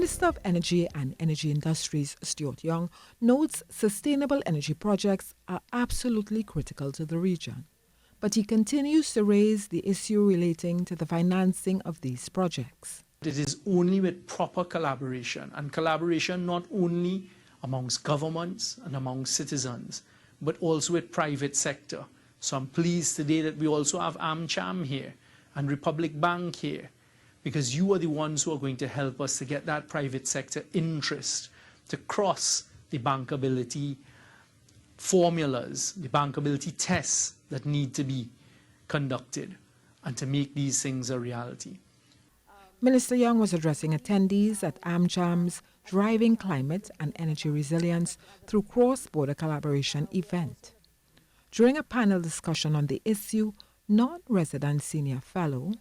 Minister of Energy and Energy Industries, Stuart Young, notes sustainable energy projects are absolutely critical to the region. But he continues to raise the issue relating to the financing of these projects. It is only with proper collaboration, and collaboration not only amongst governments and amongst citizens, but also with private sector. So I'm pleased today that we also have AmCham here and Republic Bank here, because you are the ones who are going to help us to get that private sector interest to cross the bankability formulas, the bankability tests that need to be conducted, and to make these things a reality. Minister Young was addressing attendees at AmCham's Driving Climate and Energy Resilience Through Cross-Border Collaboration event. During a panel discussion on the issue, non-resident senior fellow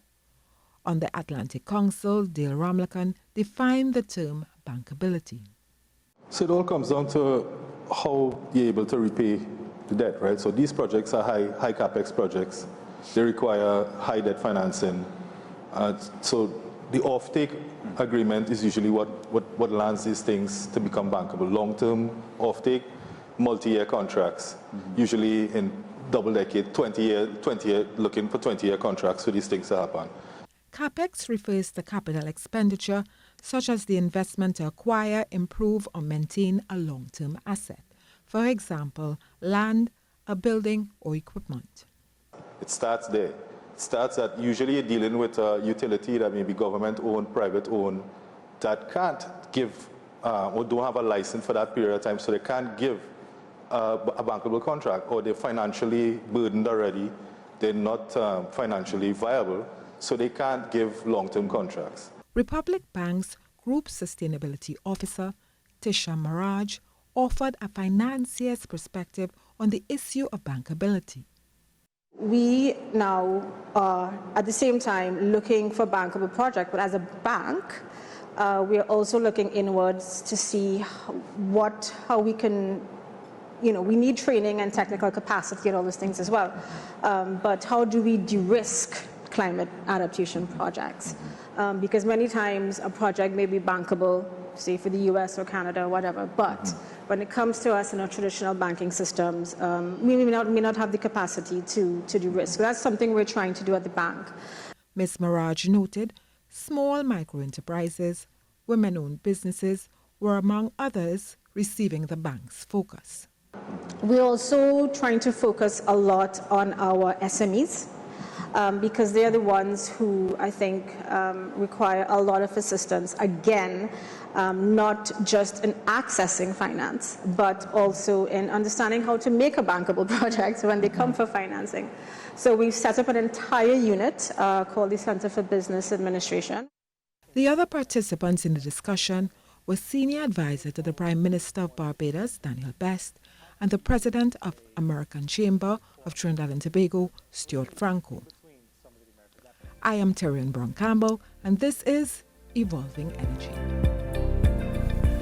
on the Atlantic Council, Dale Ramlakan, defined the term bankability. So it all comes down to how you're able to repay the debt, right? So these projects are high capex projects. They require high debt financing. So the offtake agreement is usually what lands these things to become bankable. Long-term offtake, multi-year contracts, usually in double-decade, 20-year, looking for 20-year contracts for these things to happen. CapEx refers to capital expenditure, such as the investment to acquire, improve, or maintain a long-term asset. For example, land, a building, or equipment. It starts there. It starts at usually you're dealing with a utility that may be government-owned, private-owned, that can't give or don't have a license for that period of time, so they can't give a bankable contract, or they're financially burdened already. They're not financially viable, so they can't give long-term contracts. Republic Bank's Group Sustainability Officer, Tisha Maraj, offered a financier's perspective on the issue of bankability. We now are at the same time looking for bankable projects, but as a bank, we are also looking inwards to see how we can, we need training and technical capacity and all those things as well. But how do we de-risk climate adaptation projects? Because many times a project may be bankable, say for the US or Canada or whatever, but when it comes to us in our traditional banking systems, we may not have the capacity to do risk. So that's something we're trying to do at the bank. Ms. Maraj noted small micro-enterprises, women-owned businesses were among others receiving the bank's focus. We're also trying to focus a lot on our SMEs, because they're the ones who I think require a lot of assistance. Again, not just in accessing finance, but also in understanding how to make a bankable project when they come for financing. So we've set up an entire unit called the Center for Business Administration. The other participants in the discussion were Senior Advisor to the Prime Minister of Barbados, Daniel Best, and the President of American Chamber of Trinidad and Tobago, Stuart Franco. I am Terrian Brown Campbell, and this is Evolving Energy.